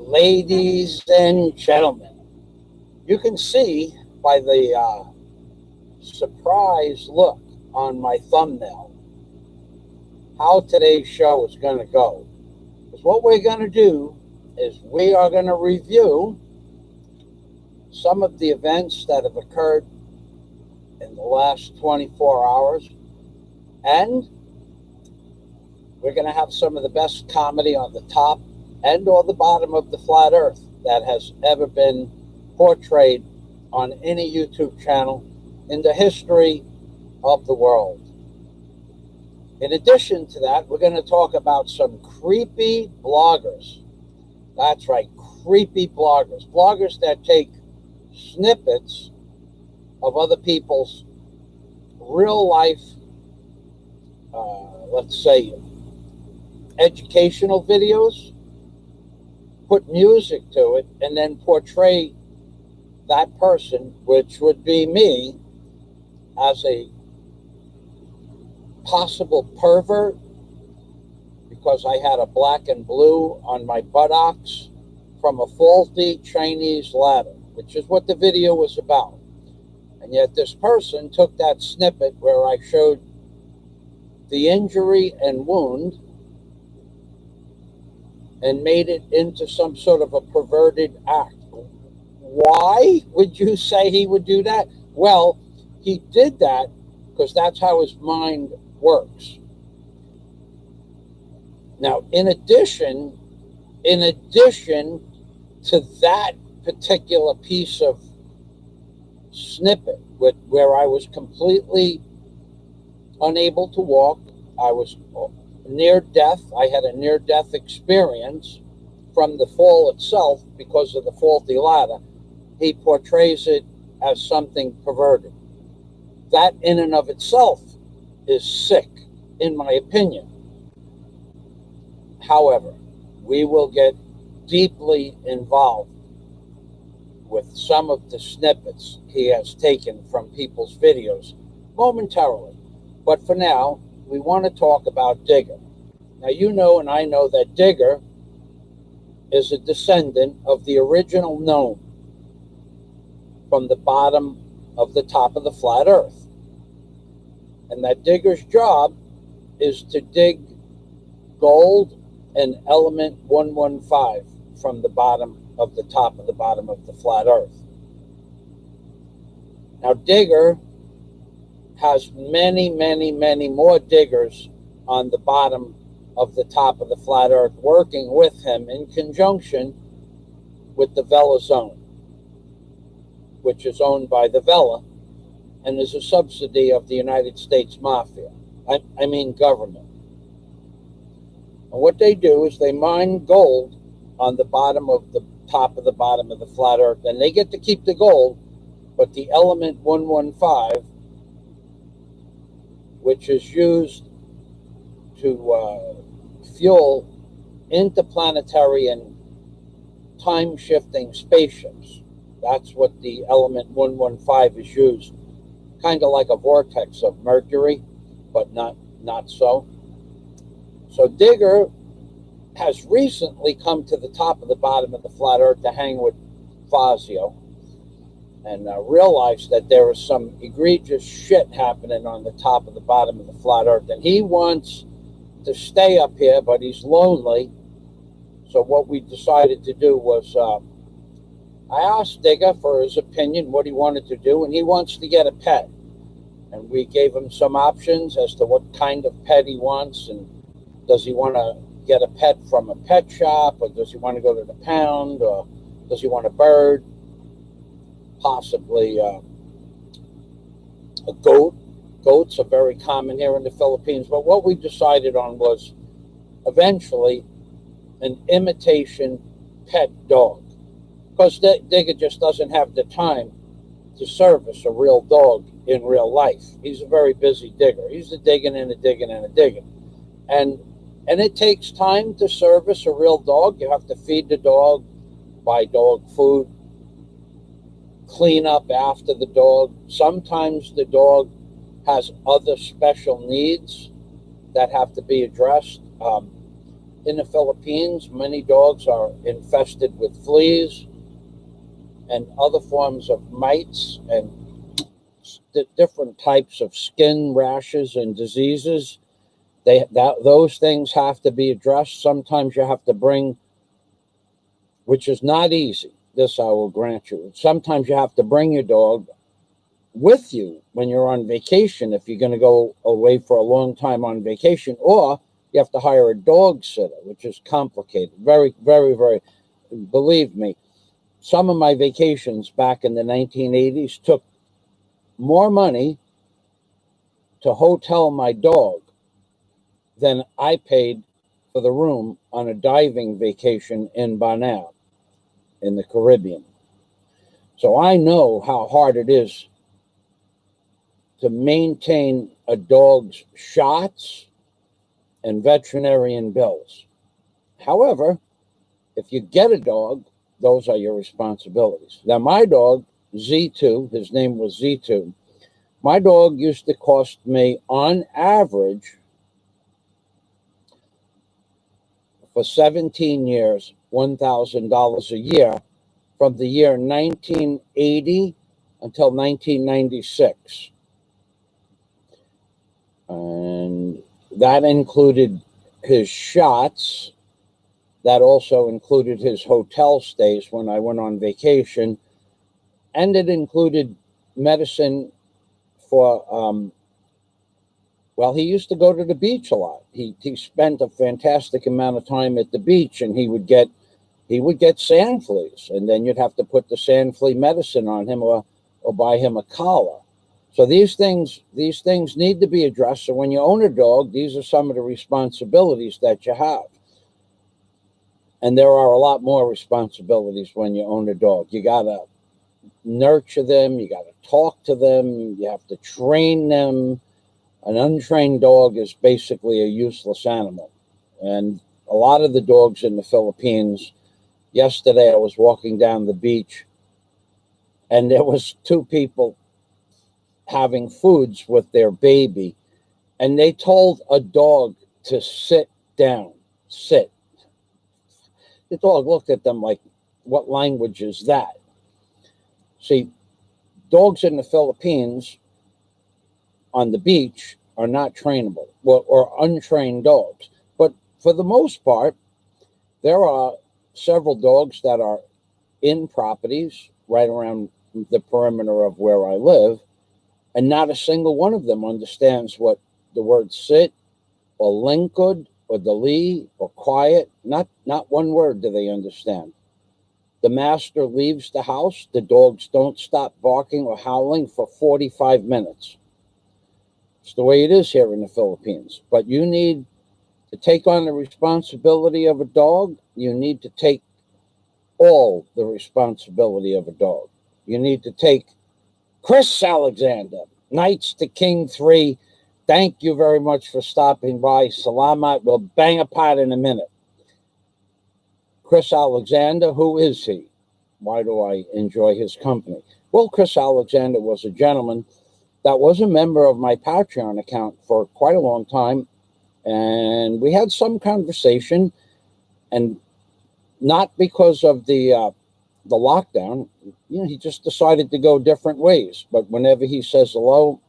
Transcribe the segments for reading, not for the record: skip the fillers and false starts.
Ladies and gentlemen, you can see by the surprise look on my thumbnail how today's show is going to go. Because what we're going to do is we are going to review some of the events that have occurred in the last 24 hours, and we're going to have some of the best comedy on the top and or the bottom of the flat earth that has ever been portrayed on any YouTube channel in the history of the world. In addition to that, we're going to talk about some creepy bloggers. That's right, creepy bloggers. Bloggers that take snippets of other people's real life, let's say, educational videos, put music to it, and then portray that person, which would be me, as a possible pervert because I had a black and blue on my buttocks from a faulty Chinese ladder, which is what the video was about. And yet this person took that snippet where I showed the injury and wound and made it into some sort of a perverted act. Why would you say he would do that? Well, he did that because that's how his mind works. Now, in addition to that particular piece of snippet where I was completely unable to walk, I was near death. I had a near-death experience from the fall itself because of the faulty ladder. He portrays it as something perverted. That in and of itself is sick, in my opinion. However, we will get deeply involved with some of the snippets he has taken from people's videos momentarily. But for now, we want to talk about Digger. Now, you know and I know that Digger is a descendant of the original gnome from the bottom of the top of the flat earth. And that Digger's job is to dig gold and element 115 from the bottom of the top of the bottom of the flat earth. Now, Digger has many, many, many more diggers on the bottom of the top of the flat earth working with him in conjunction with the Vela Zone, which is owned by the Vela and is a subsidy of the United States Mafia. I mean government. And what they do is they mine gold on the bottom of the top of the bottom of the flat earth, and they get to keep the gold, but the element 115, which is used to fuel interplanetary and time-shifting spaceships. That's what the element 115 is used. Kind of like a vortex of Mercury, but not so. So Digger has recently come to the top of the bottom of the flat earth to hang with Fazio and realized that there is some egregious shit happening on the top of the bottom of the flat earth. And he wants to stay up here, but he's lonely. So what we decided to do was I asked Digger for his opinion, what he wanted to do, and he wants to get a pet. And we gave him some options as to what kind of pet he wants, and does he want to get a pet from a pet shop, or does he want to go to the pound, or does he want a bird, possibly a goat. Goats are very common here in the Philippines, but what we decided on was eventually an imitation pet dog, because Digger just doesn't have the time to service a real dog in real life. He's a very busy digger. He's a digging and a digging and a digging. And it takes time to service a real dog. You have to feed the dog, buy dog food, clean up after the dog. Sometimes the dog has other special needs that have to be addressed. in the Philippines, many dogs are infested with fleas and other forms of mites and different types of skin rashes and diseases. Those things have to be addressed. Sometimes you have to bring, which is not easy, this I will grant you. Sometimes you have to bring your dog with you when you're on vacation if you're going to go away for a long time on vacation, or you have to hire a dog sitter, which is complicated. Very, very, very, believe me, some of my vacations back in the 1980s took more money to hotel my dog than I paid for the room on a diving vacation in Banao in the Caribbean. So I know how hard it is to maintain a dog's shots and veterinarian bills. However, if you get a dog, those are your responsibilities. Now, my dog, Z2, his name was Z2, my dog used to cost me, on average, for 17 years, $1,000 a year from the year 1980 until 1996. And that included his shots. That also included his hotel stays when I went on vacation. And it included medicine for, well, he used to go to the beach a lot. He spent a fantastic amount of time at the beach, and he would get sand fleas, and then you'd have to put the sand flea medicine on him or buy him a collar. So these things need to be addressed. So when you own a dog, these are some of the responsibilities that you have. And there are a lot more responsibilities when you own a dog. You got to nurture them. You got to talk to them. You have to train them. An untrained dog is basically a useless animal. And a lot of the dogs in the Philippines, yesterday I was walking down the beach, and there was two people having foods with their baby, and they told a dog to sit down, sit. The dog looked at them like, what language is that? See, dogs in the Philippines on the beach are not trainable, or untrained dogs. But for the most part, there are several dogs that are in properties right around the perimeter of where I live, and not a single one of them understands what the word sit or lingkod or dali or quiet. Not one word do they understand. The master leaves the house, the dogs don't stop barking or howling for 45 minutes. It's the way it is here in the Philippines. But you need to take on the responsibility of a dog. You need to take all the responsibility of a dog. You need to take Chris Alexander, Knights to King 3. Thank you very much for stopping by. Salamat. We'll bang a pot in a minute. Chris Alexander, who is he? Why do I enjoy his company? Well, Chris Alexander was a gentleman that was a member of my Patreon account for quite a long time. And we had some conversation, and not because of the lockdown, he just decided to go different ways. But whenever he says hello,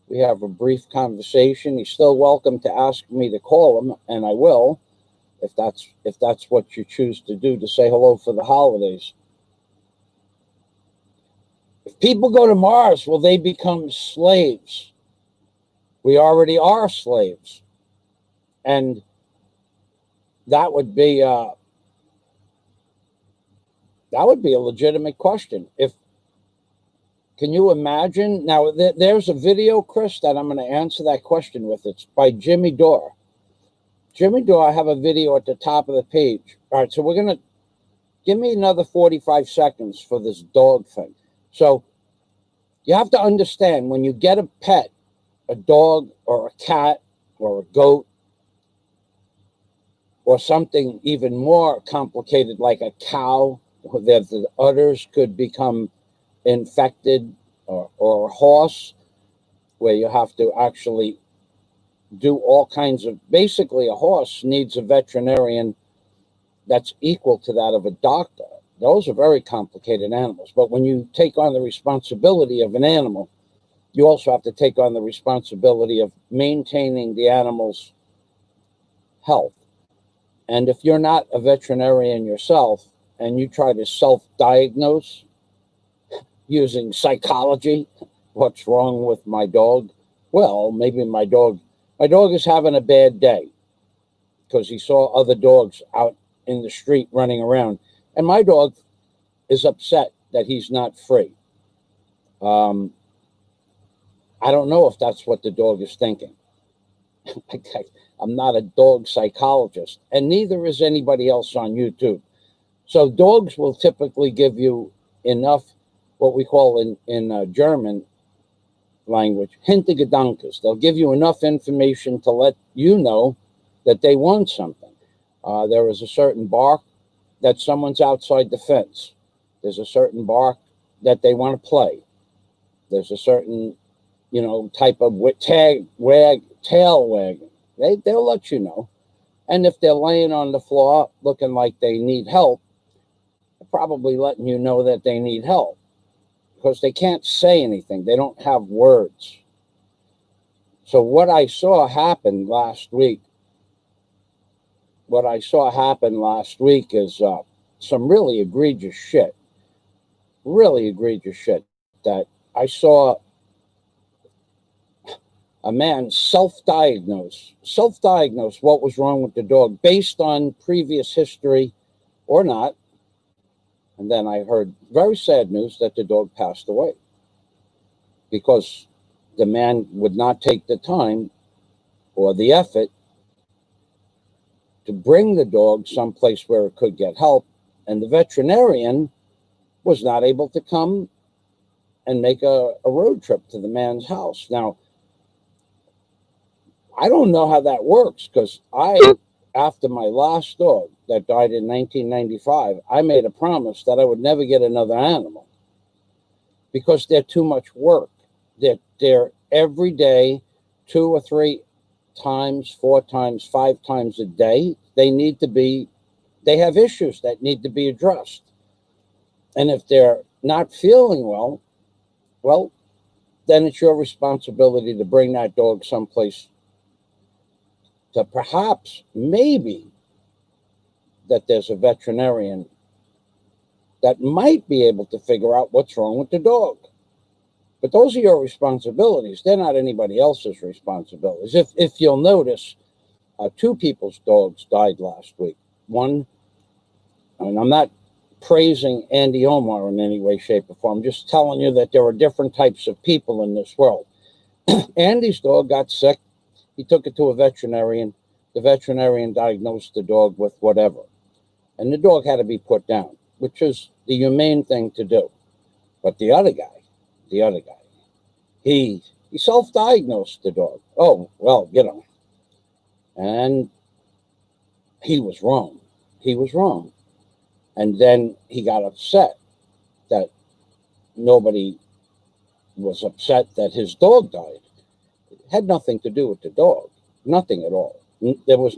we have a brief conversation. He's still welcome to ask me to call him, and I will, if that's what you choose to do, to say hello for the holidays. If people go to Mars, will they become slaves? We already are slaves. And that would be a legitimate question. Can you imagine? Now, there's a video, Chris, that I'm going to answer that question with. It's by Jimmy Dore. Jimmy Dore, I have a video at the top of the page. All right, so we're going to give me another 45 seconds for this dog thing. So you have to understand, when you get a pet, a dog or a cat or a goat, or something even more complicated like a cow, that the udders could become infected, or a horse, where you have to actually do all kinds of, basically a horse needs a veterinarian that's equal to that of a doctor. Those are very complicated animals. But when you take on the responsibility of an animal, you also have to take on the responsibility of maintaining the animal's health. And if you're not a veterinarian yourself and you try to self-diagnose using psychology, what's wrong with my dog? Well, maybe my dog is having a bad day because he saw other dogs out in the street running around. And my dog is upset that he's not free. I don't know if that's what the dog is thinking. I'm not a dog psychologist, and neither is anybody else on YouTube. So dogs will typically give you enough, what we call in German language, Hintergedankes. They'll give you enough information to let you know that they want something. There is a certain bark that someone's outside the fence. There's a certain bark that they want to play. There's a certain, type of tail wagging. They'll let you know. And if they're laying on the floor looking like they need help, they're probably letting you know that they need help because they can't say anything. They don't have words. So what I saw happen last week is some really egregious shit that I saw a man self-diagnose what was wrong with the dog based on previous history or not. And then I heard very sad news that the dog passed away because the man would not take the time or the effort to bring the dog someplace where it could get help. And the veterinarian was not able to come and make a road trip to the man's house. Now, I don't know how that works because after my last dog that died in 1995, I made a promise that I would never get another animal because they're too much work. They're every day, 2 or 3 times, 4 times, 5 times a day. They have issues that need to be addressed. And if they're not feeling well, then it's your responsibility to bring that dog someplace to perhaps, maybe, that there's a veterinarian that might be able to figure out what's wrong with the dog. But those are your responsibilities. They're not anybody else's responsibilities. If you'll notice, 2 people's dogs died last week. One, and I'm not praising Andy Omar in any way, shape, or form. I'm just telling you that there are different types of people in this world. Andy's dog got sick. He took it to a veterinarian. The veterinarian diagnosed the dog with whatever. And the dog had to be put down, which is the humane thing to do. But the other guy, he self-diagnosed the dog. Oh, well, and he was wrong. And then he got upset that nobody was upset that his dog died. It had nothing to do with the dog, nothing at all. There was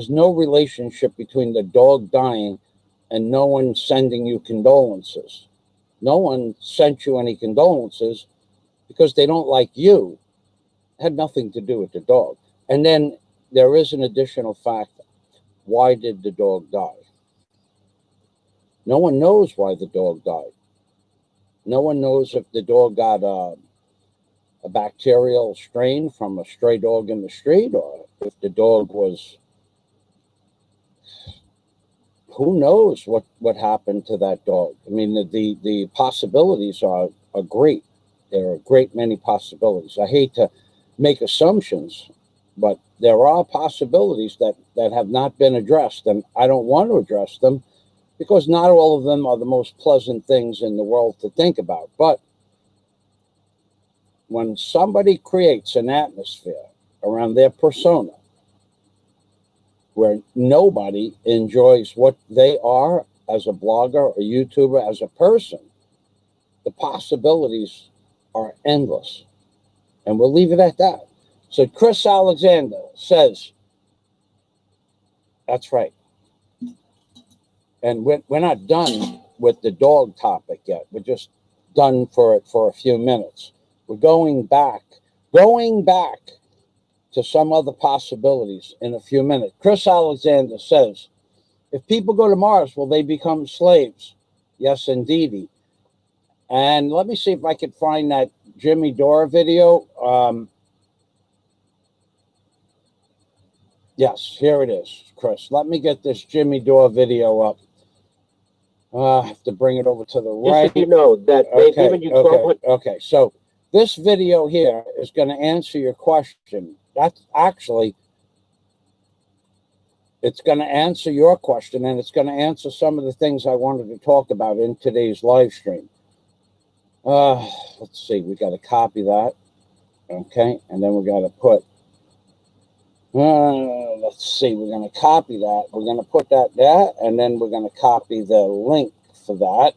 no relationship between the dog dying and no one sending you condolences. No one sent you any condolences because they don't like you. It had nothing to do with the dog. And then there is an additional factor. Why did the dog die? No one knows why the dog died. No one knows if the dog got a bacterial strain from a stray dog in the street, or if the dog was, who knows what happened to that dog. I mean, the possibilities are great. There are a great many possibilities. I hate to make assumptions, but there are possibilities that have not been addressed, and I don't want to address them because not all of them are the most pleasant things in the world to think about. But when somebody creates an atmosphere around their persona where nobody enjoys what they are as a blogger, a YouTuber, as a person, the possibilities are endless. And we'll leave it at that. So Chris Alexander says, that's right. And we're not done with the dog topic yet. We're just done for it for a few minutes. We're going back to some other possibilities in a few minutes. Chris Alexander says, if people go to Mars, will they become slaves? Yes, indeedy. And let me see if I can find that Jimmy Dore video. Yes, here it is, Chris. Let me get this Jimmy Dore video up. I have to bring it over to the right. Just so you know that they've given you 12. Okay, so this video here is going to answer your question. That's actually, it's going to answer your question, and it's going to answer some of the things I wanted to talk about in today's live stream. Let's see, we got to copy that. Okay, and then we got to put, let's see, we're going to copy that. We're going to put that there, and then we're going to copy the link for that.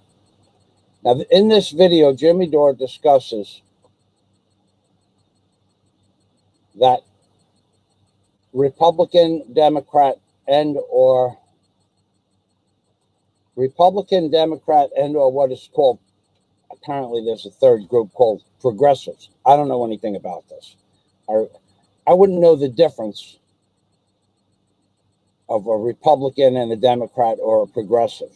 Now, in this video, Jimmy Dore discusses that Republican, Democrat, and or what is called, apparently there's a third group called progressives. I don't know anything about this. I wouldn't know the difference of a Republican and a Democrat or a progressive.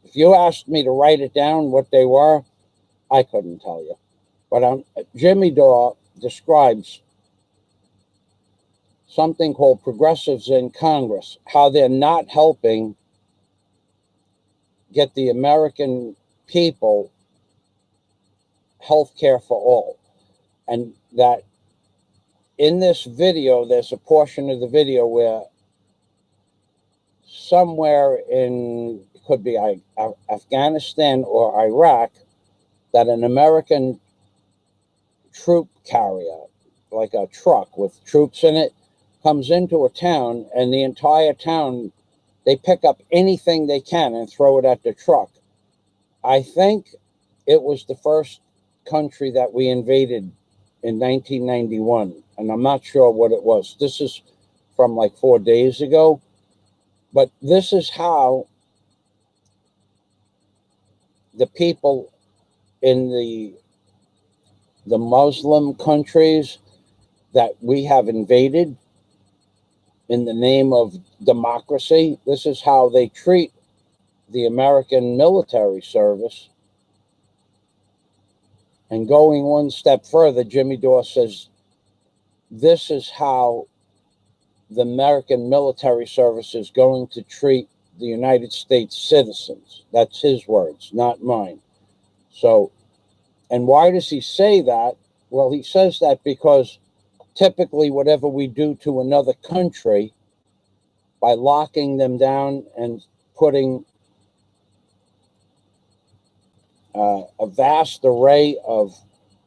If you asked me to write it down what they were, I couldn't tell you. But Jimmy Dore describes something called progressives in Congress, how they're not helping get the American people health care for all. And that in this video, there's a portion of the video where somewhere in, it could be Afghanistan or Iraq, that an American troop carrier, like a truck with troops in it, comes into a town, and the entire town, they pick up anything they can and throw it at the truck. I think it was the first country that we invaded in 1991, and I'm not sure what it was. This is from like 4 days ago, but this is how the people in the Muslim countries that we have invaded in the name of democracy, this is how they treat the American military service. And going one step further, Jimmy Dore says, this is how the American military service is going to treat the United States citizens. That's his words, not mine. So, and why does he say that? Well, he says that because typically whatever we do to another country, by locking them down and putting a vast array of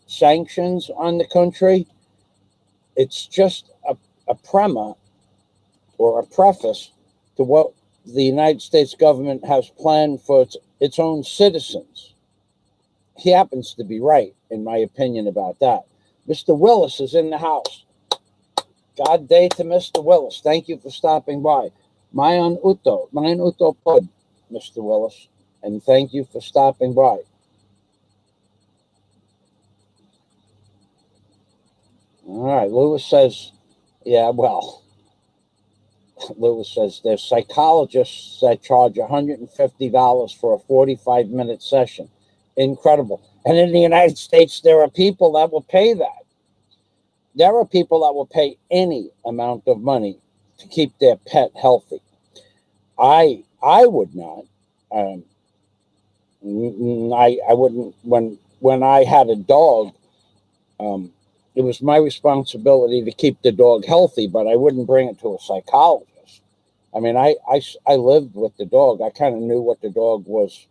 sanctions on the country, it's just a primer or a preface to what the United States government has planned for its own citizens. He happens to be right, in my opinion, about that. Mr. Willis is in the house. God day to Mr. Willis. Thank you for stopping by. Mayan uto pod, Mr. Willis. And thank you for stopping by. All right, Lewis says, yeah, well, Lewis says there's psychologists that charge $150 for a 45-minute session. Incredible. And in the United States, there are people that will pay that. There are people that will pay any amount of money to keep their pet healthy. I would not. I wouldn't. When I had a dog, it was my responsibility to keep the dog healthy, but I wouldn't bring it to a psychologist. I mean, I lived with the dog. I kind of knew what the dog was.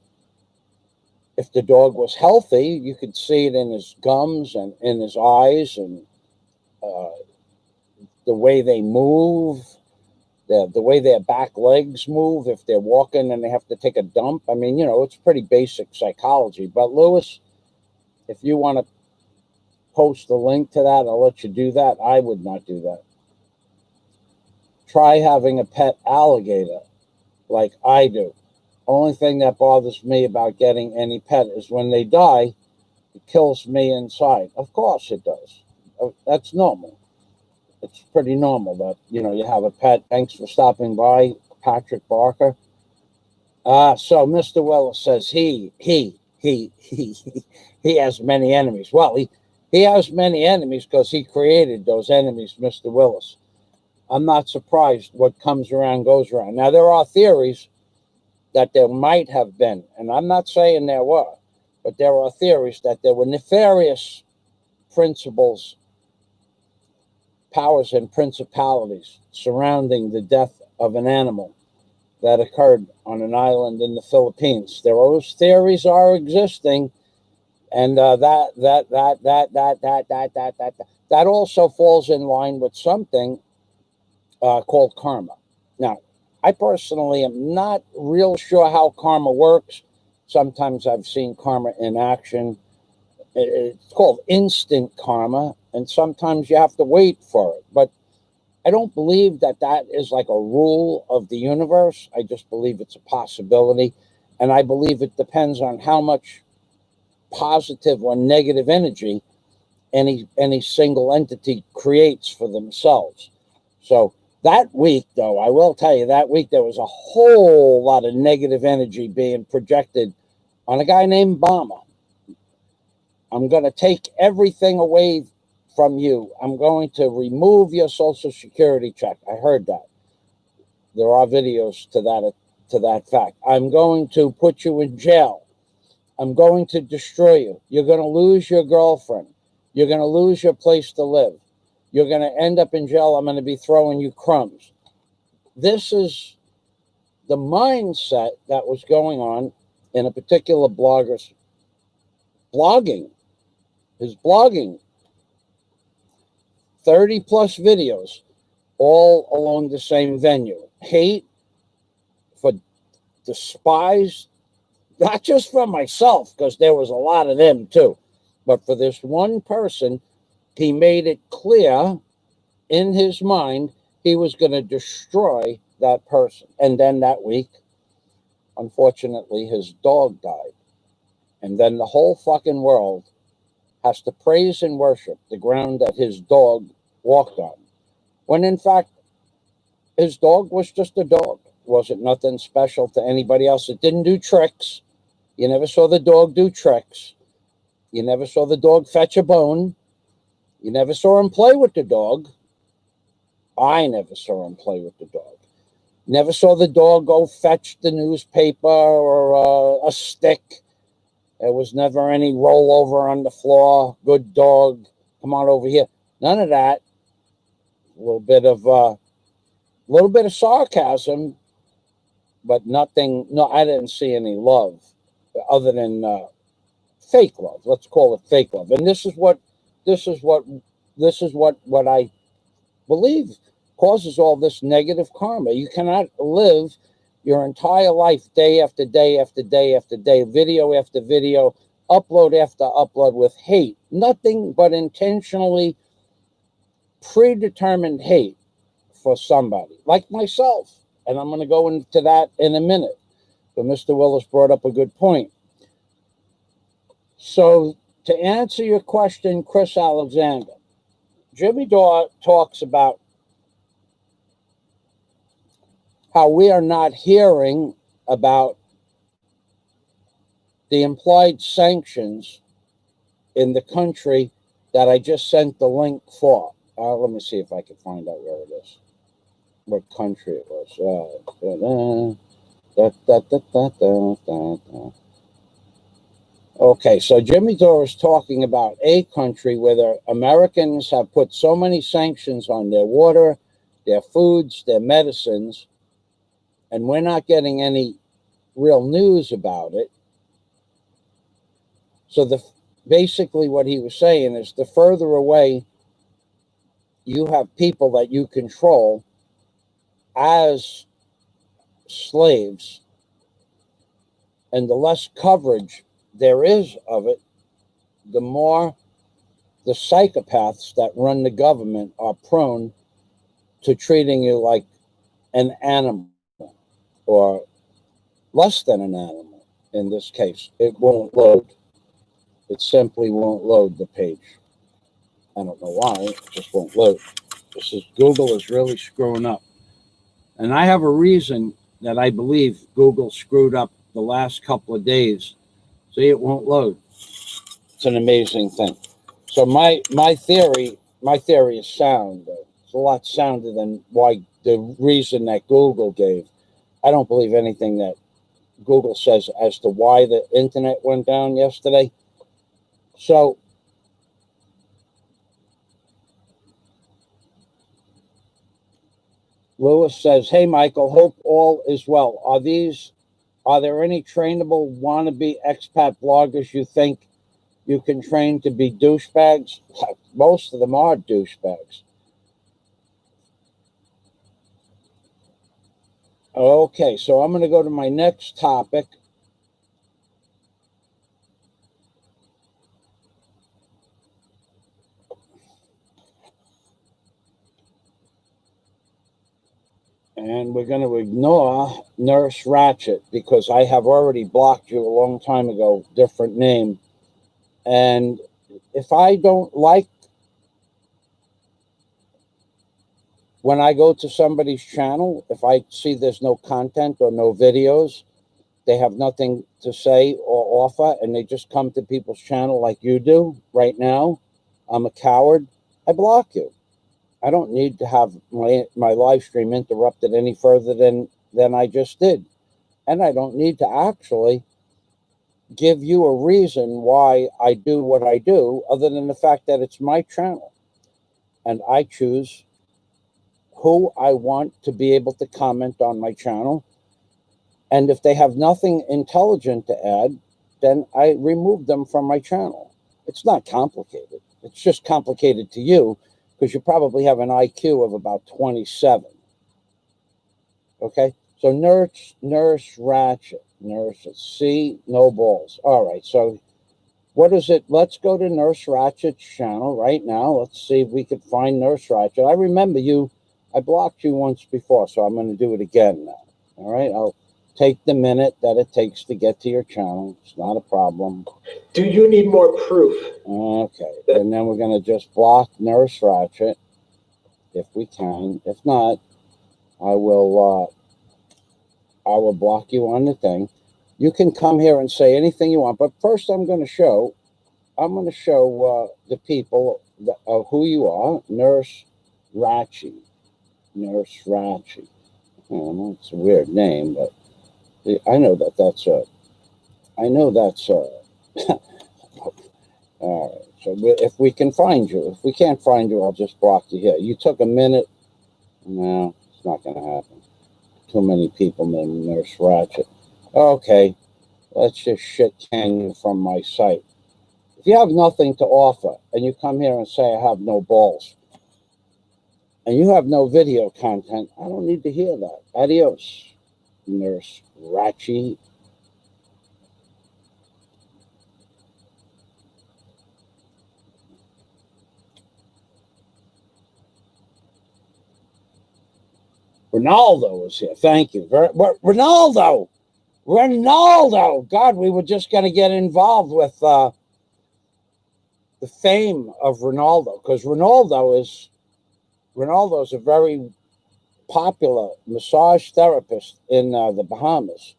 If the dog was healthy, you could see it in his gums and in his eyes and the way they move, the way their back legs move, if they're walking and they have to take a dump. I mean, you know, it's pretty basic psychology. But Lewis, if you want to post a link to that, I'll let you do that. I would not do that. Try having a pet alligator like I do. Only thing that bothers me about getting any pet is when they die, it kills me inside. Of course it does. That's normal. It's pretty normal that, you have a pet. Thanks for stopping by, Patrick Barker. So Mr. Willis says he has many enemies. Well, he has many enemies because he created those enemies, Mr. Willis. I'm not surprised. What comes around goes around. Now, there are theories that there might have been, and I'm not saying there were, but there are theories that there were nefarious principles, powers, and principalities surrounding the death of an animal that occurred on an island in the Philippines. Those theories are existing, and that also falls in line with something called karma. Now, I personally am not real sure how karma works. Sometimes I've seen karma in action. It's called instant karma, and sometimes you have to wait for it. But I don't believe that is like a rule of the universe. I just believe it's a possibility, and I believe it depends on how much positive or negative energy any single entity creates for themselves. So that week, though, I will tell you, that week there was a whole lot of negative energy being projected on a guy named Obama. I'm going to take everything away from you. I'm going to remove your Social Security check. I heard that. There are videos to that fact. I'm going to put you in jail. I'm going to destroy you. You're going to lose your girlfriend. You're going to lose your place to live. You're going to end up in jail. I'm going to be throwing you crumbs. This is the mindset that was going on in a particular blogger's blogging. His blogging. 30 plus videos, all along the same venue. Hate for despised, not just for myself, because there was a lot of them too, but for this one person. He made it clear in his mind he was going to destroy that person. And then that week, unfortunately, his dog died. And then the whole fucking world has to praise and worship the ground that his dog walked on. When in fact, his dog was just a dog. Wasn't nothing special to anybody else. It didn't do tricks. You never saw the dog do tricks. You never saw the dog fetch a bone. You never saw him play with the dog. I never saw him play with the dog. Never saw the dog go fetch the newspaper or a stick. There was never any rollover on the floor. Good dog. Come on over here. None of that. A little bit of sarcasm, but nothing. No, I didn't see any love other than fake love. Let's call it fake love. And this is what I believe causes all this negative karma. You cannot live your entire life, day after day after day after day, video after video, upload after upload with hate. Nothing but intentionally predetermined hate for somebody, like myself. And I'm going to go into that in a minute. But Mr. Willis brought up a good point. So to answer your question, Chris Alexander, Jimmy Dore talks about how we are not hearing about the implied sanctions in the country that I just sent the link for. Let me see if I can find out where it is, what country it was. Okay, so Jimmy Dore is talking about a country where the Americans have put so many sanctions on their water, their foods, their medicines, and we're not getting any real news about it. So basically what he was saying is the further away you have people that you control as slaves, and the less coverage there is of it, the more the psychopaths that run the government are prone to treating you like an animal, or less than an animal. In this case, it won't load. It simply won't load the page. I don't know why, it just won't load. This is Google is really screwing up. And I have a reason that I believe Google screwed up the last couple of days. See, it won't load. It's an amazing thing. So my theory is sound. It's a lot sounder than why the reason that Google gave. I don't believe anything that Google says as to why the internet went down yesterday. So Lewis says, "Hey Michael, hope all is well. Are there any trainable wannabe expat bloggers you think you can train to be douchebags?" Most of them are douchebags. Okay, so I'm going to go to my next topic. And we're going to ignore Nurse Ratchet because I have already blocked you a long time ago, different name. And if I don't like when I go to somebody's channel, if I see there's no content or no videos, they have nothing to say or offer, and they just come to people's channel like you do right now, I'm a coward, I block you. I don't need to have my live stream interrupted any further than I just did. And I don't need to actually give you a reason why I do what I do, other than the fact that it's my channel. And I choose who I want to be able to comment on my channel. And if they have nothing intelligent to add, then I remove them from my channel. It's not complicated. It's just complicated to you because you probably have an IQ of about 27. Okay? So Nurse Ratchet. See, no balls. All right, so what is it? Let's go to Nurse Ratchet's channel right now. Let's see if we can find Nurse Ratchet. I remember you. I blocked you once before, so I'm going to do it again now. All right? I'll take the minute that it takes to get to your channel. It's not a problem. Do you need more proof? Okay, and then we're going to just block Nurse Ratchet if we can. If not, I will block you on the thing. You can come here and say anything you want, but first I'm going to show the people who you are. Nurse Ratchet. Nurse Ratchet. It's a weird name, but I know that's all right. So if we can find you, if we can't find you, I'll just block you here. You took a minute. No, it's not going to happen. Too many people named Nurse Ratchet. Okay, let's just shit can you from my site. If you have nothing to offer and you come here and say I have no balls and you have no video content, I don't need to hear that. Adios, Nurse Ratchet. Ronaldo is here. Thank you. Ronaldo! God, we were just going to get involved with the fame of Ronaldo, because Ronaldo's a very popular massage therapist in the Bahamas.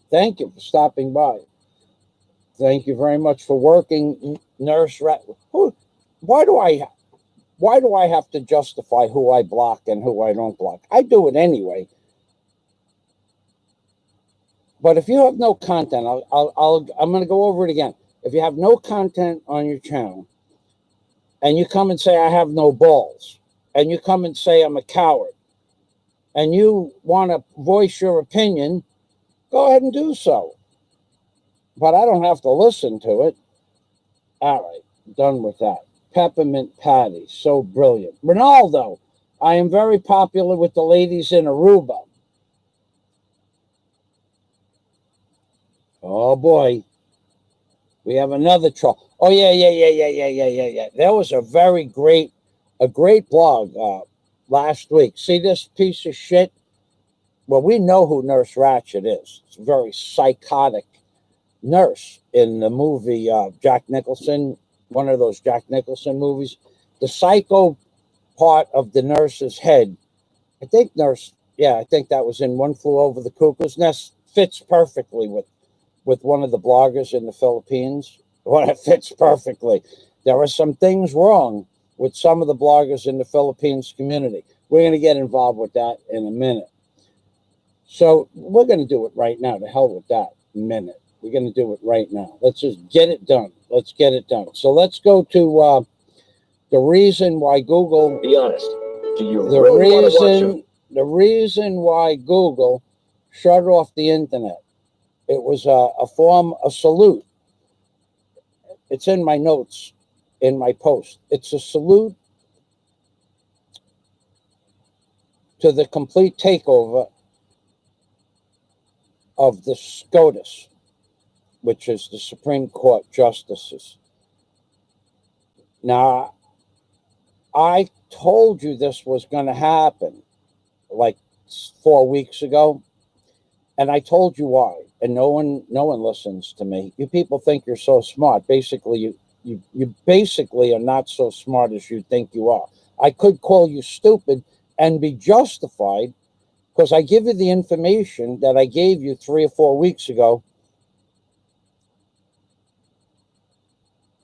Thank you for stopping by. Thank you very much for working, Nurse Rat. Why do I have to justify who I block and who I don't block? I do it anyway. But if you have no content, I'm going to go over it again. If you have no content on your channel, and you come and say I have no balls, and you come and say I'm a coward, and you want to voice your opinion, go ahead and do so. But I don't have to listen to it. All right, done with that. Peppermint Patty, so brilliant. Ronaldo, I am very popular with the ladies in Aruba. Oh boy. We have another troll. Oh yeah. There was a great blog last week. See this piece of shit? Well, we know who Nurse Ratched is. It's a very psychotic nurse in the movie Jack Nicholson, one of those Jack Nicholson movies. The psycho part of the nurse's head, I think that was in One Flew Over the Cuckoo's Nest, fits perfectly with one of the bloggers in the Philippines. Well, it fits perfectly. There are some things wrong with some of the bloggers in the Philippines community. We're going to get involved with that in a minute. So we're going to do it right now. To hell with that minute. We're going to do it right now. Let's just get it done. Let's get it done. So let's go to the reason why Google. Be honest. Do you really want to watch them? The reason why Google shut off the internet. It was a salute. It's in my notes, in my post. It's a salute to the complete takeover of the SCOTUS, which is the Supreme Court justices. Now, I told you this was going to happen like 4 weeks ago, and I told you why. And no one listens to me. You people think you're so smart. Basically, you basically are not so smart as you think you are. I could call you stupid and be justified because I give you the information that I gave you 3 or 4 weeks ago,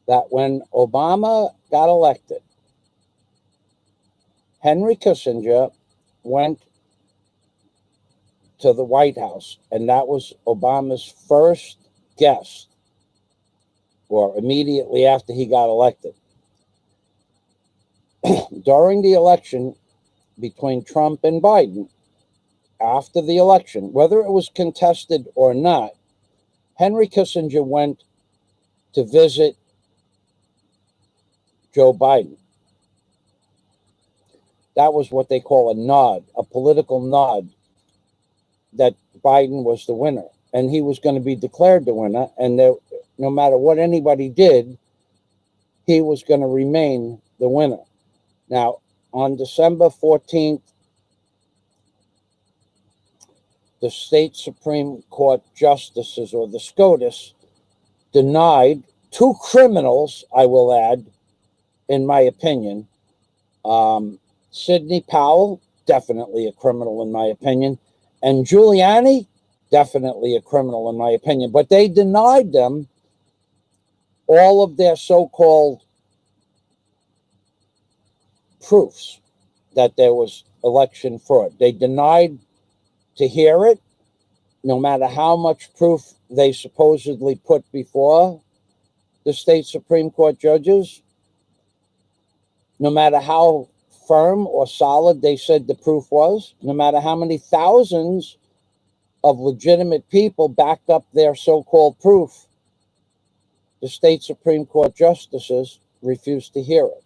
that when Obama got elected, Henry Kissinger went to the White House, and that was Obama's first guest, or immediately after he got elected. During the election between Trump and Biden, after the election, whether it was contested or not, Henry Kissinger went to visit Joe Biden. That was what they call a nod, a political nod, that Biden was the winner. And he was going to be declared the winner. And no matter what anybody did, he was going to remain the winner. Now, on December 14th, the state Supreme Court justices, or the SCOTUS, denied 2 criminals, I will add, in my opinion. Sidney Powell, definitely a criminal in my opinion, and Giuliani, definitely a criminal in my opinion. But they denied them all of their so-called proofs that there was election fraud. They denied to hear it, no matter how much proof they supposedly put before the state Supreme Court judges, no matter how firm or solid they said the proof was, no matter how many thousands of legitimate people backed up their so-called proof, the state Supreme Court justices refused to hear it.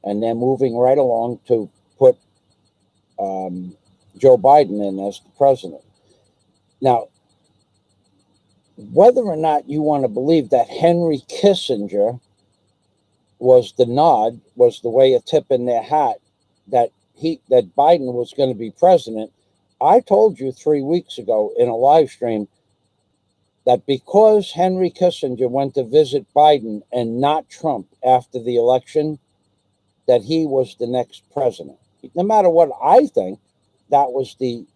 And they're moving right along to put Joe Biden in as the president. Now, whether or not you want to believe that Henry Kissinger was the nod, was the way a tip in their hat that Biden was going to be president, I told you 3 weeks ago in a live stream that because Henry Kissinger went to visit Biden and not Trump after the election, that he was the next president. No matter what I think, that's the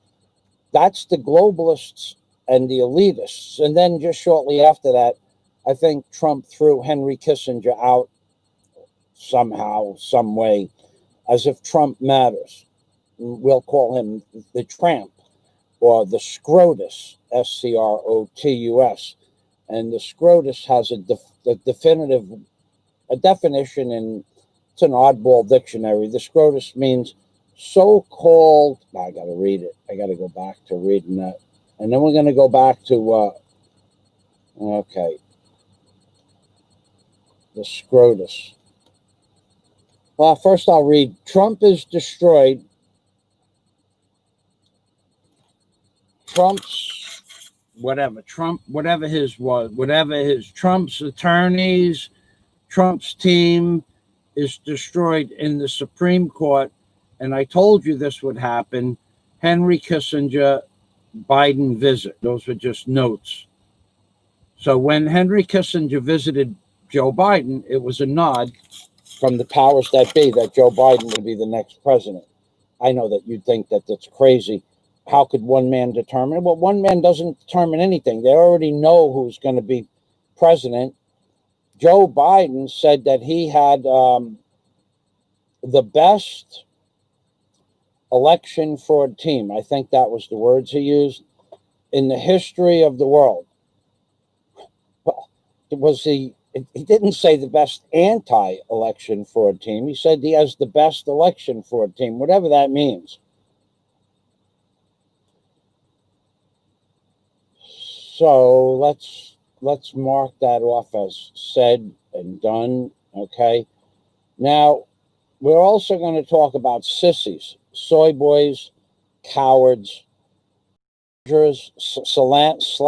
globalists and the elitists. And then just shortly after that, I think Trump threw Henry Kissinger out somehow, some way, as if Trump matters. We'll call him the tramp or the SCOTUS, SCROTUS. And the SCOTUS has a definition in, it's an oddball dictionary. The SCOTUS means so-called, I got to read it. I got to go back to reading that. And then we're going to go back to, the SCOTUS. Well, first I'll read. Trump is destroyed. Trump's whatever Trump's attorneys, Trump's team is destroyed in the Supreme Court. And I told you this would happen. Henry Kissinger, Biden visit. Those were just notes. So when Henry Kissinger visited Joe Biden, it was a nod from the powers that be that Joe Biden would be the next president. I know that you'd think that that's crazy. How could one man determine it? Well, one man doesn't determine anything. They already know who's going to be president. Joe Biden said that he had the best election fraud team. I think that was the words he used in the history of the world. He didn't say the best anti-election fraud team. He said he has the best election fraud team, whatever that means. So let's mark that off as said and done. Okay. Now we're also going to talk about sissies, soy boys, cowards, slanderers,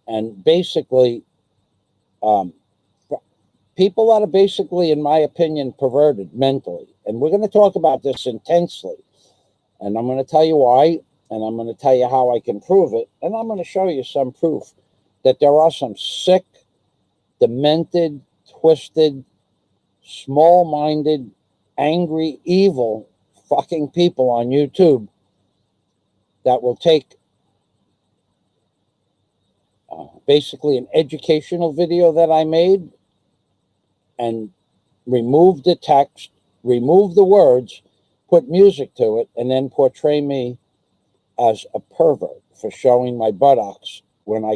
and basically people that are basically, in my opinion, perverted mentally. And we're going to talk about this intensely. And I'm going to tell you why, and I'm going to tell you how I can prove it. And I'm going to show you some proof that there are some sick, demented, twisted, small-minded, angry, evil fucking people on YouTube that will take basically an educational video that I made and remove the text, remove the words, put music to it, and then portray me as a pervert for showing my buttocks when I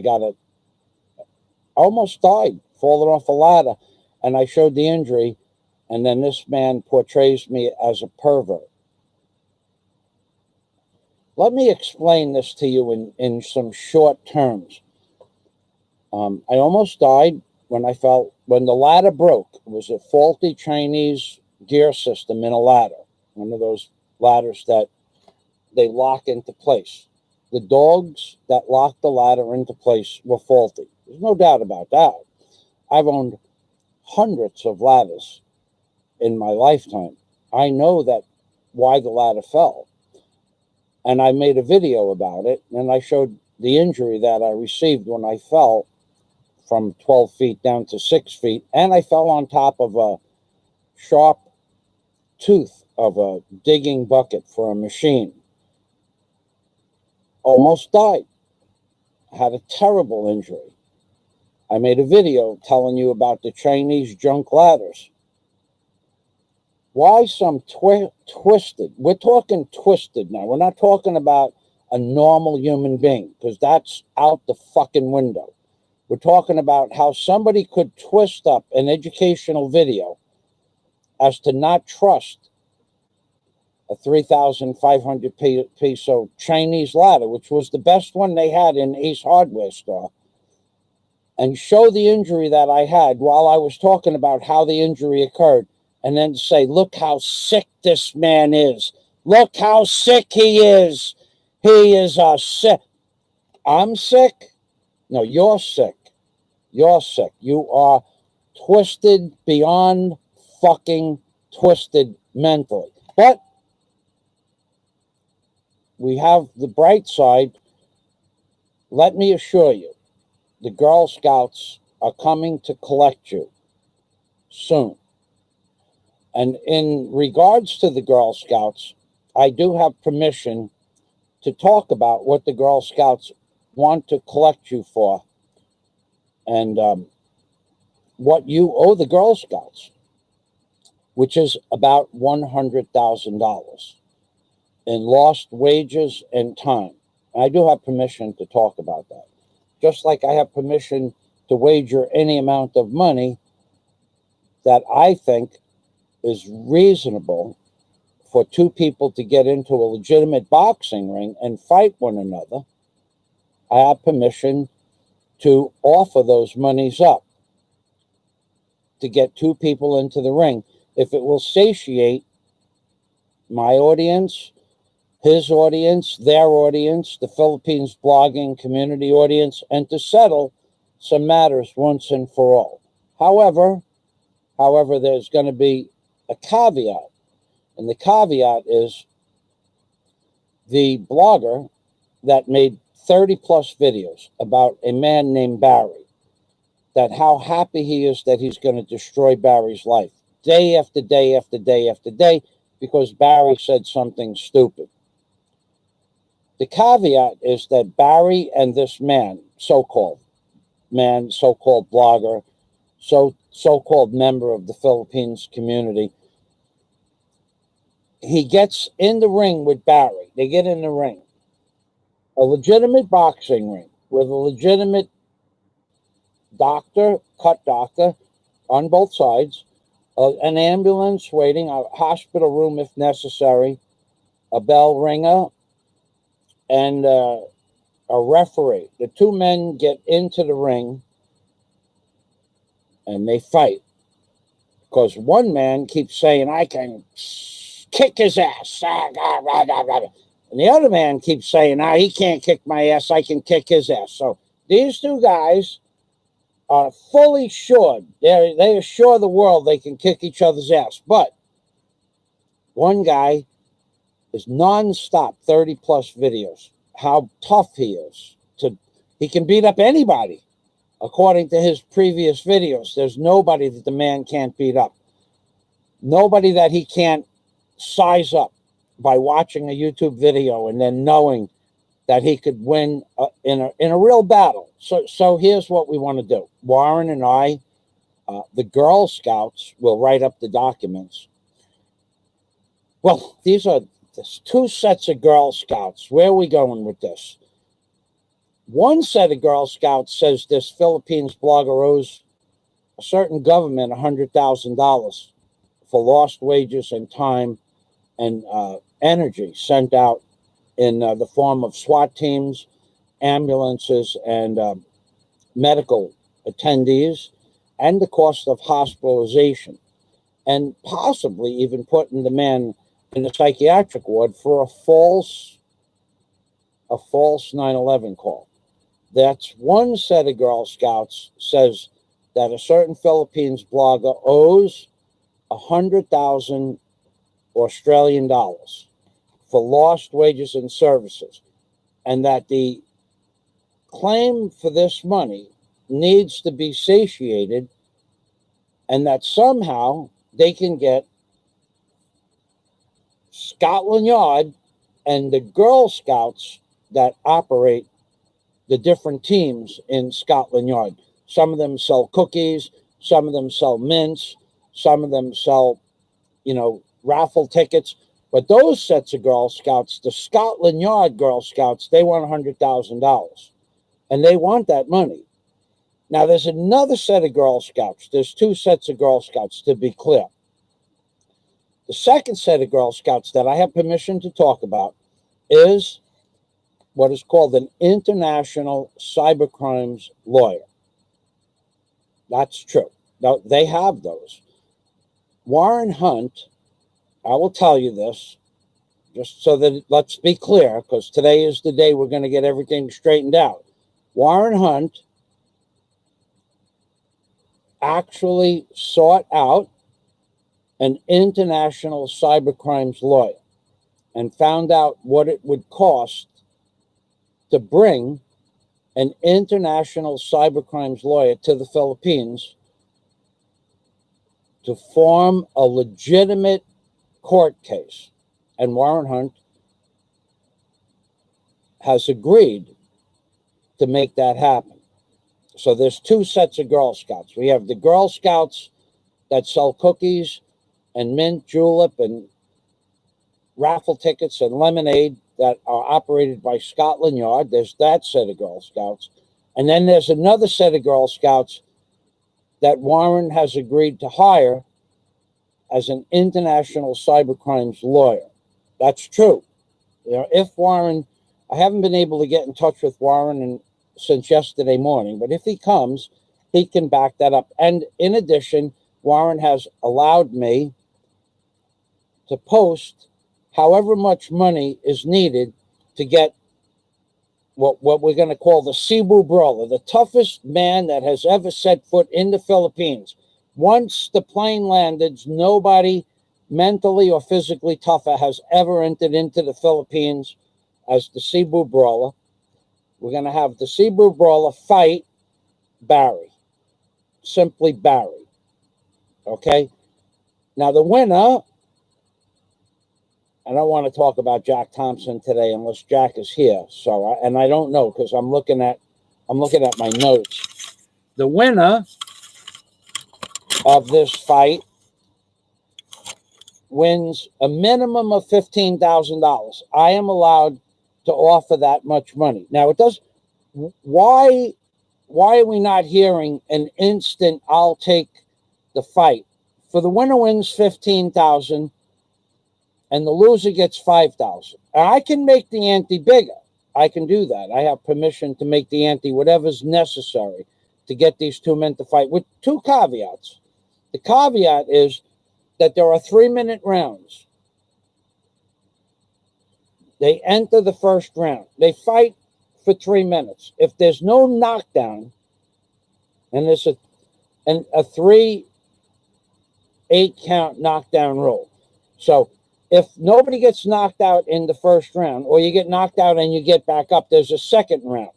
almost died, falling off a ladder, and I showed the injury, and then this man portrays me as a pervert. Let me explain this to you in some short terms. I almost died when the ladder broke. It was a faulty Chinese gear system in a ladder, one of those ladders that they lock into place. The dogs that locked the ladder into place were faulty. There's no doubt about that. I've owned hundreds of ladders in my lifetime. I know that why the ladder fell. And I made a video about it, and I showed the injury that I received when I fell from 12 feet down to 6 feet, and I fell on top of a sharp tooth of a digging bucket for a machine. Almost died. Had a terrible injury. I made a video telling you about the Chinese junk ladders. Why some twisted? We're talking twisted now. We're not talking about a normal human being, because that's out the fucking window. We're talking about how somebody could twist up an educational video as to not trust a 3,500 peso Chinese ladder, which was the best one they had in Ace Hardware store, and show the injury that I had while I was talking about how the injury occurred, and then say, look how sick this man is. Look how sick he is. He is sick. I'm sick? No, you're sick. You're sick. You are twisted beyond fucking twisted mentally. But we have the bright side. Let me assure you, the Girl Scouts are coming to collect you soon. And in regards to the Girl Scouts, I do have permission to talk about what the Girl Scouts want to collect you for, and what you owe the Girl Scouts, which is about $100,000 in lost wages and time. And I do have permission to talk about that. Just like I have permission to wager any amount of money that I think is reasonable for two people to get into a legitimate boxing ring and fight one another. I have permission to offer those monies up to get two people into the ring if it will satiate my audience his audience, their audience, the Philippines blogging community audience, and to settle some matters once and for all. However, there's going to be a caveat, and the caveat is the blogger that made 30 plus videos about a man named Barry, that how happy he is that he's going to destroy Barry's life day after day after day after day because Barry said something stupid. The caveat is that Barry and this man, so-called blogger, so-called member of the Philippines community, he gets in the ring with Barry. They get in the ring, a legitimate boxing ring with a legitimate cut doctor on both sides, an ambulance waiting, a hospital room if necessary, a bell ringer, and a referee. The two men get into the ring and they fight because one man keeps saying, I can kick his ass. And the other man keeps saying, he can't kick my ass, I can kick his ass. So these two guys are fully assured. They assure the world they can kick each other's ass. But one guy is nonstop, 30 plus videos, how tough he is. He can beat up anybody. According to his previous videos, there's nobody that the man can't beat up. Nobody that he can't size up by watching a YouTube video and then knowing that he could win in a real battle. So here's what we want to do. Warren and I, the Girl Scouts, will write up the documents. Well, there's two sets of Girl Scouts. Where are we going with this? One set of Girl Scouts says this Philippines blogger owes a certain government $100,000 for lost wages and time and energy sent out in the form of SWAT teams, ambulances, and medical attendees, and the cost of hospitalization, and possibly even putting the man in a psychiatric ward for a false 9/11 call. That's one set of Girl Scouts says that a certain Philippines blogger owes 100,000 Australian dollars for lost wages and services, and that the claim for this money needs to be satiated, and that somehow they can get Scotland Yard and the Girl Scouts that operate the different teams in Scotland Yard. Some of them sell cookies, some of them sell mints, some of them sell, raffle tickets. But those sets of Girl Scouts, the Scotland Yard Girl Scouts, they want $100,000. And they want that money. Now, there's another set of Girl Scouts. There's two sets of Girl Scouts, to be clear. The second set of Girl Scouts that I have permission to talk about is what is called an international cybercrimes lawyer. That's true. Now, they have those. Warren Hunt, I will tell you this, just so that let's be clear, because today is the day we're going to get everything straightened out. Warren Hunt actually sought out an international cybercrimes lawyer and found out what it would cost to bring an international cybercrimes lawyer to the Philippines to form a legitimate court case. And Warren Hunt has agreed to make that happen. So there's two sets of Girl Scouts. We have the Girl Scouts that sell cookies and mint julep and raffle tickets and lemonade that are operated by Scotland Yard. There's that set of Girl Scouts. And then there's another set of Girl Scouts that Warren has agreed to hire as an international cybercrimes lawyer. That's true. If Warren, I haven't been able to get in touch with Warren since yesterday morning, but if he comes, he can back that up. And in addition, Warren has allowed me to post however much money is needed to get what we're going to call the Cebu Brawler, the toughest man that has ever set foot in the Philippines. Once the plane landed, nobody mentally or physically tougher has ever entered into the Philippines as the Cebu Brawler. We're going to have the Cebu Brawler fight Barry. Simply Barry. Okay? Now, the winner, I don't want to talk about Jack Thompson today unless Jack is here. So, and I don't know because I'm looking at my notes. The winner of this fight wins a minimum of $15,000. I am allowed to offer that much money. Now, it does. Why are we not hearing an instant? I'll take the fight. For the winner wins $15,000, and the loser gets $5,000. I can make the ante bigger. I can do that. I have permission to make the ante whatever's necessary to get these two men to fight, with two caveats. The caveat is that there are 3-minute rounds. They enter the first round. They fight for 3 minutes. If there's no knockdown, and there's a 3-8 count knockdown rule. So if nobody gets knocked out in the first round, or you get knocked out and you get back up, there's a second round.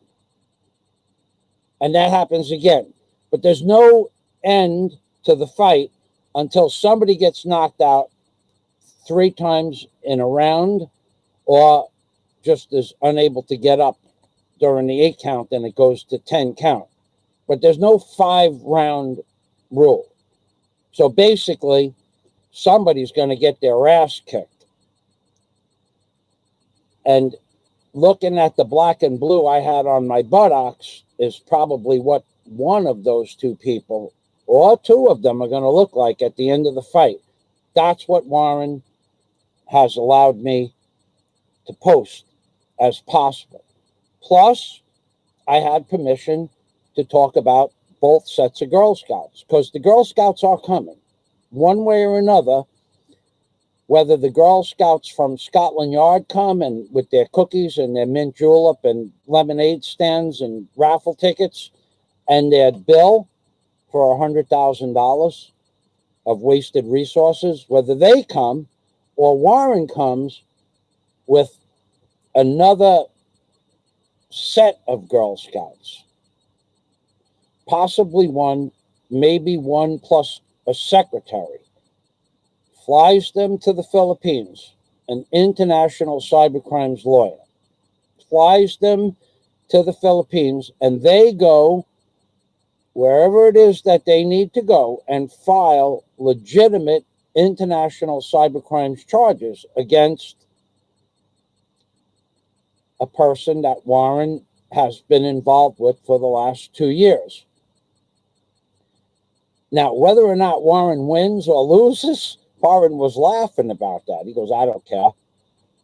And that happens again. But there's no end to the fight until somebody gets knocked out 3 times in a round, or just is unable to get up during the 8 count, and it goes to 10 count. But there's no 5-round rule. So basically, somebody's going to get their ass kicked. And looking at the black and blue I had on my buttocks is probably what one of those two people, or 2 of them, are going to look like at the end of the fight. That's what Warren has allowed me to post as possible. Plus, I had permission to talk about both sets of Girl Scouts, because the Girl Scouts are coming. One way or another, whether the Girl Scouts from Scotland Yard come and with their cookies and their mint julep and lemonade stands and raffle tickets and their bill for $100,000 of wasted resources, whether they come or Warren comes with another set of Girl Scouts, possibly one, maybe one plus a secretary, flies them to the Philippines, an international cybercrimes lawyer, flies them to the Philippines, and they go wherever it is that they need to go and file legitimate international cybercrimes charges against a person that Warren has been involved with for the last 2 years. Now, whether or not Warren wins or loses, Warren was laughing about that. He goes, I don't care.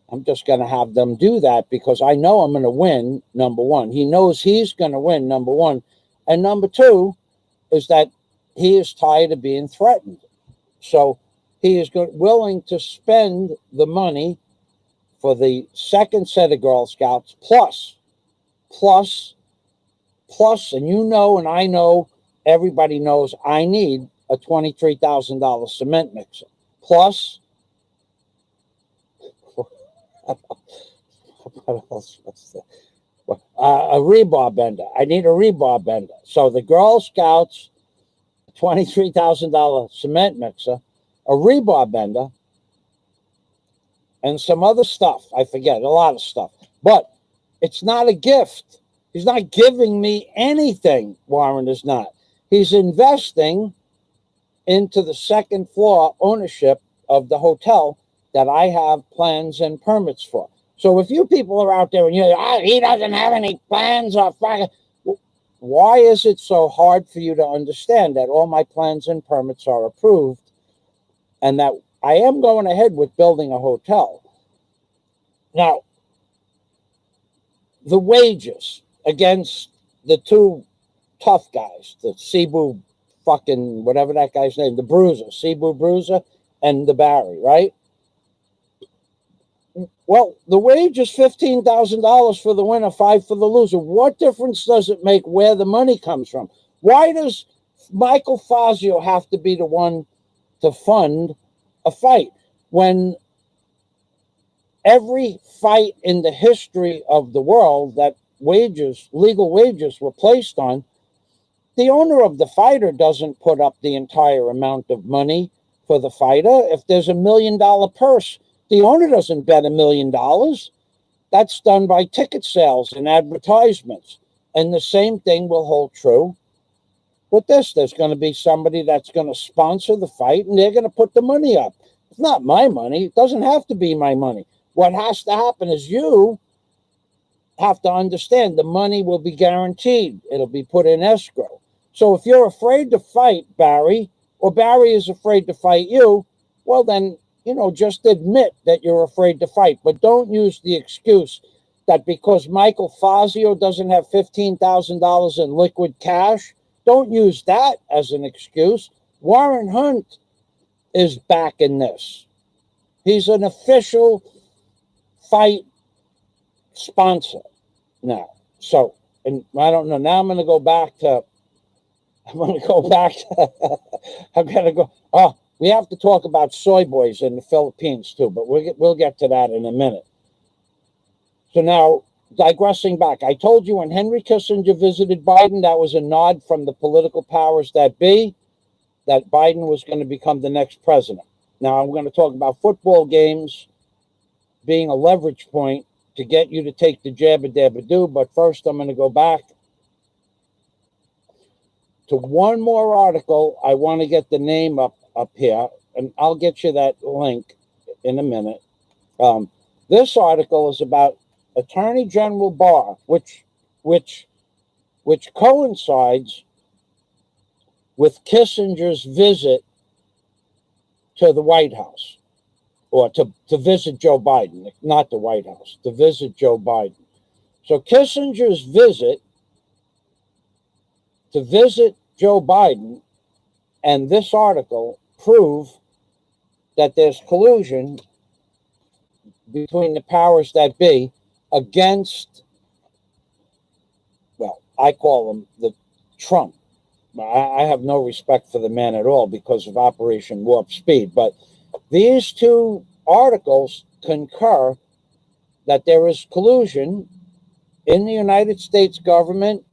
I'm just going to have them do that because I know I'm going to win, number one. He knows he's going to win, number one. And number two is that he is tired of being threatened. So he is willing to spend the money for the second set of Girl Scouts, plus, and you know, and I know, everybody knows I need a $23,000 cement mixer. Plus, what else was there? A rebar bender. I need a rebar bender. So the Girl Scouts, $23,000 cement mixer, a rebar bender, and some other stuff. I forget, a lot of stuff. But it's not a gift. He's not giving me anything, Warren is not. He's investing into the second floor ownership of the hotel that I have plans and permits for. So if you people are out there and you're, he doesn't have any plans or why is it so hard for you to understand that all my plans and permits are approved and that I am going ahead with building a hotel? Now, the wages against the two tough guys, the Cebu fucking, whatever that guy's name, the Bruiser, Cebu Bruiser, and the Barry, right? Well, the wage is $15,000 for the winner, 5 for the loser. What difference does it make where the money comes from? Why does Michael Fazio have to be the one to fund a fight when every fight in the history of the world that wages, legal wages, were placed on, the owner of the fighter doesn't put up the entire amount of money for the fighter? If there's $1 million purse, the owner doesn't bet $1 million. That's done by ticket sales and advertisements. And the same thing will hold true with this. There's going to be somebody that's going to sponsor the fight, and they're going to put the money up. It's not my money. It doesn't have to be my money. What has to happen is you have to understand the money will be guaranteed. It'll be put in escrow. So if you're afraid to fight Barry, or Barry is afraid to fight you, well then, just admit that you're afraid to fight. But don't use the excuse that because Michael Fazio doesn't have $15,000 in liquid cash, don't use that as an excuse. Warren Hunt is back in this. He's an official fight sponsor now. So, and I don't know, now I'm going to go back to, we have to talk about soy boys in the Philippines too, but we'll get to that in a minute. So now, digressing back, I told you when Henry Kissinger visited Biden, that was a nod from the political powers that be, that Biden was going to become the next president. Now I'm going to talk about football games being a leverage point to get you to take the jabba dabba do, but first I'm going to go back to one more article. I want to get the name up here, and I'll get you that link in a minute. This article is about Attorney General Barr, which coincides with Kissinger's visit to the White House, or to visit Joe Biden, not the White House, to visit Joe Biden. So Kissinger's visit to visit Joe Biden and this article prove that there's collusion between the powers that be against, well, I call him the Trump. I have no respect for the man at all because of Operation Warp Speed. But these two articles concur that there is collusion in the United States government,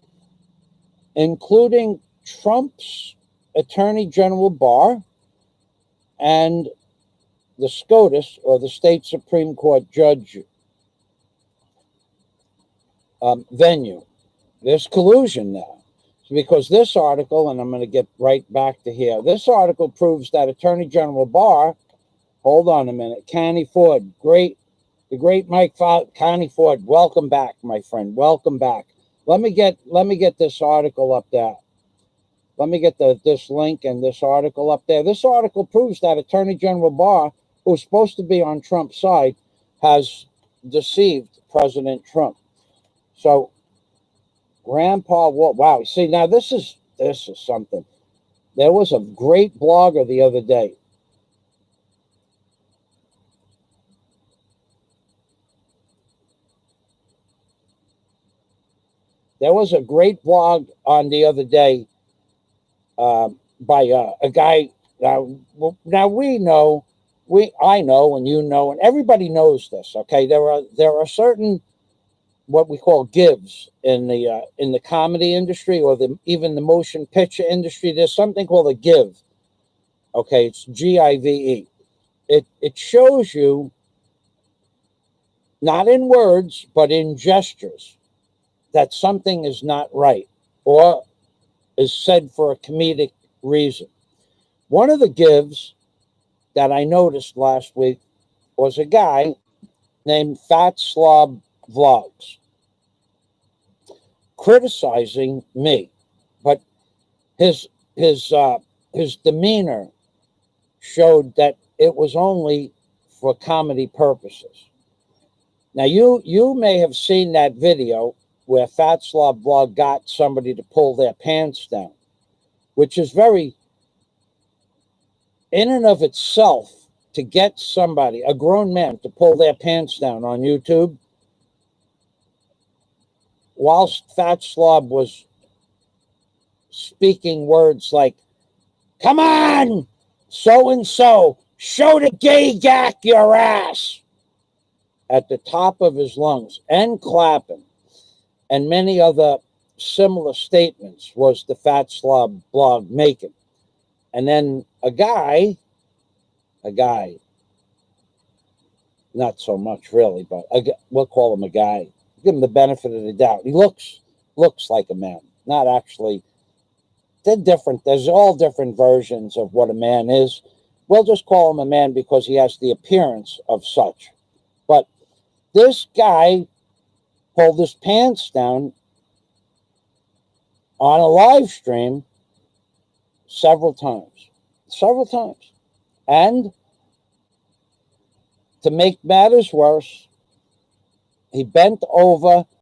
including Trump's Attorney General Barr and the SCOTUS, or the State Supreme Court Judge venue. There's collusion there. Because this article, and I'm going to get right back to here, this article proves that Attorney General Barr, hold on a minute, Connie Ford, the great Mike Connie Ford, welcome back, my friend, welcome back. Let me get this article up there. Let me get this link and this article up there. This article proves that Attorney General Barr, who's supposed to be on Trump's side, has deceived President Trump. So, Grandpa Walt, wow, see, now this is something. There was a great blogger the other day. There was a great blog on the other day by a guy. Now I know, and you know, and everybody knows this. Okay, there are certain what we call gives in the comedy industry, or even the motion picture industry. There's something called a give. Okay, it's GIVE. It shows you, not in words but in gestures, that something is not right or is said for a comedic reason. One of the gives that I noticed last week was a guy named Fat Slob Vlogs criticizing me, but his demeanor showed that it was only for comedy purposes. Now you may have seen that video where Fat Slob Vlog got somebody to pull their pants down, which is very, in and of itself, to get somebody, a grown man, to pull their pants down on YouTube whilst Fat Slob was speaking words like, "Come on, so-and-so, show the gay gack your ass," at the top of his lungs, and clapping, and many other similar statements was the Fat Slob blog making. And then a guy, not so much really, but we'll call him a guy. Give him the benefit of the doubt. He looks like a man, not actually. They're different. There's all different versions of what a man is. We'll just call him a man because he has the appearance of such. But this guy pulled his pants down on a live stream several times. And to make matters worse, he bent over